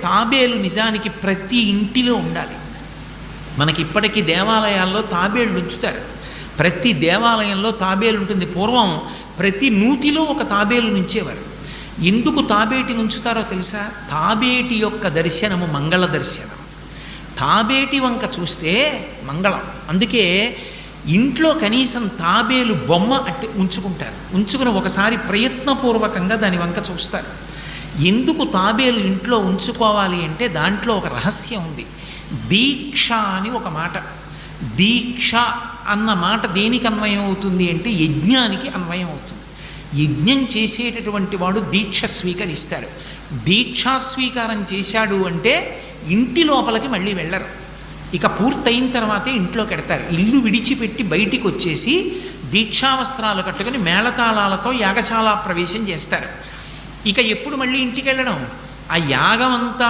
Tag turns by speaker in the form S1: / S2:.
S1: తాబేలు నిజానికి ప్రతి ఇంటిలో ఉండాలి. మనకి ఇప్పటికీ దేవాలయాల్లో తాబేళ్ళు ఉంచుతారు. ప్రతి దేవాలయంలో తాబేలు ఉంటుంది. పూర్వం ప్రతి నూతిలో ఒక తాబేలు నుంచేవారు. ఎందుకు తాబేటి ఉంచుతారో తెలుసా? తాబేటి యొక్క దర్శనము మంగళ దర్శనం. తాబేటి వంక చూస్తే మంగళం. అందుకే ఇంట్లో కనీసం తాబేలు బొమ్మ అట్టి ఉంచుకుంటారు. ఉంచుకుని ఒకసారి ప్రయత్నపూర్వకంగా దాని వంక చూస్తారు. ఎందుకు తాబేలు ఇంట్లో ఉంచుకోవాలి అంటే దాంట్లో ఒక రహస్యం ఉంది. దీక్ష అని ఒక మాట. దీక్ష అన్న మాట దేనికి అన్వయం అవుతుంది అంటే యజ్ఞానికి అన్వయం అవుతుంది. యజ్ఞం చేసేటటువంటి వాడు దీక్ష స్వీకరిస్తాడు. దీక్షా స్వీకారం చేశాడు అంటే ఇంటి లోపలికి మళ్ళీ వెళ్ళరు. ఇక పూర్తయిన తర్వాతే ఇంట్లో కడతారు. ఇల్లు విడిచిపెట్టి బయటికి వచ్చేసి దీక్షావస్త్రాలు కట్టుకుని మేళతాళాలతో యాగశాల ప్రవేశం చేస్తారు. ఇక ఎప్పుడు మళ్ళీ ఇంటికి వెళ్ళడం? ఆ యాగం అంతా